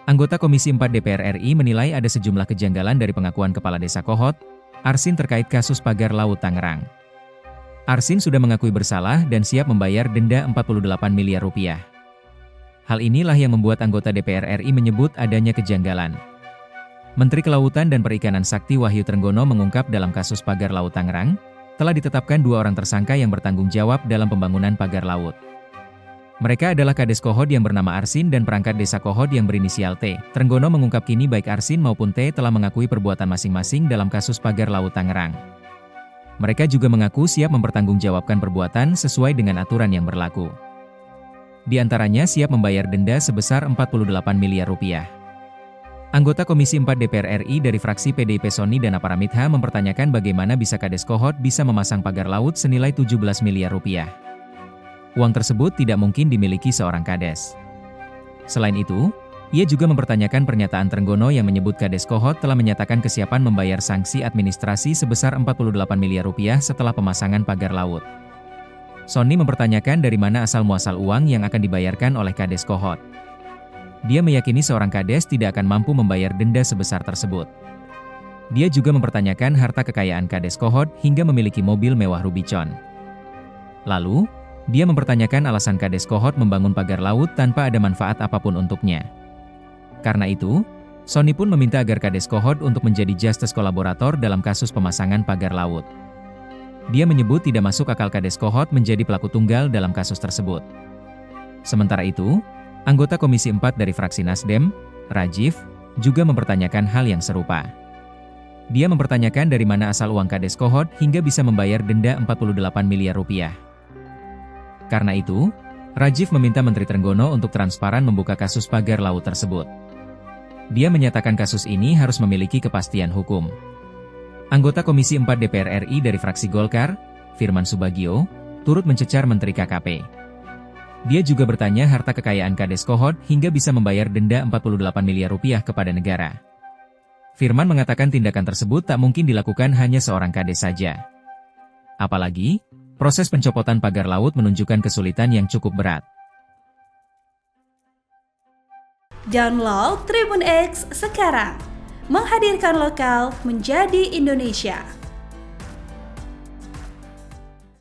Anggota Komisi 4 DPR RI menilai ada sejumlah kejanggalan dari pengakuan Kepala Desa Kohot, Arsin terkait kasus pagar laut Tangerang. Arsin sudah mengakui bersalah dan siap membayar denda 48 miliar rupiah. Hal inilah yang membuat anggota DPR RI menyebut adanya kejanggalan. Menteri Kelautan dan Perikanan Sakti Wahyu Trenggono mengungkap dalam kasus pagar laut Tangerang, telah ditetapkan 2 orang tersangka yang bertanggung jawab dalam pembangunan pagar laut. Mereka adalah Kades Kohot yang bernama Arsin dan perangkat desa Kohot yang berinisial T. Trenggono mengungkap kini baik Arsin maupun T telah mengakui perbuatan masing-masing dalam kasus pagar laut Tangerang. Mereka juga mengaku siap mempertanggungjawabkan perbuatan sesuai dengan aturan yang berlaku. Di antaranya siap membayar denda sebesar 48 miliar rupiah. Anggota Komisi 4 DPR RI dari fraksi PDIP Sony dan Aparamidha mempertanyakan bagaimana bisa Kades Kohot bisa memasang pagar laut senilai 17 miliar rupiah. Uang tersebut tidak mungkin dimiliki seorang Kades. Selain itu, ia juga mempertanyakan pernyataan Trenggono yang menyebut Kades Kohot telah menyatakan kesiapan membayar sanksi administrasi sebesar 48 miliar rupiah setelah pemasangan pagar laut. Sony mempertanyakan dari mana asal-muasal uang yang akan dibayarkan oleh Kades Kohot. Dia meyakini seorang Kades tidak akan mampu membayar denda sebesar tersebut. Dia juga mempertanyakan harta kekayaan Kades Kohot hingga memiliki mobil mewah Rubicon. Lalu, dia mempertanyakan alasan Kades Kohot membangun pagar laut tanpa ada manfaat apapun untuknya. Karena itu, Sony pun meminta agar Kades Kohot untuk menjadi justice kolaborator dalam kasus pemasangan pagar laut. Dia menyebut tidak masuk akal Kades Kohot menjadi pelaku tunggal dalam kasus tersebut. Sementara itu, anggota Komisi 4 dari fraksi Nasdem, Rajiv, juga mempertanyakan hal yang serupa. Dia mempertanyakan dari mana asal uang Kades Kohot hingga bisa membayar denda 48 miliar rupiah. Karena itu, Rajiv meminta Menteri Trenggono untuk transparan membuka kasus pagar laut tersebut. Dia menyatakan kasus ini harus memiliki kepastian hukum. Anggota Komisi 4 DPR RI dari fraksi Golkar, Firman Subagio, turut mencecar Menteri KKP. Dia juga bertanya harta kekayaan Kades Kohot hingga bisa membayar denda 48 miliar rupiah kepada negara. Firman mengatakan tindakan tersebut tak mungkin dilakukan hanya seorang Kades saja. Apalagi, proses pencopotan pagar laut menunjukkan kesulitan yang cukup berat. Download Tribun X sekarang, menghadirkan lokal menjadi Indonesia.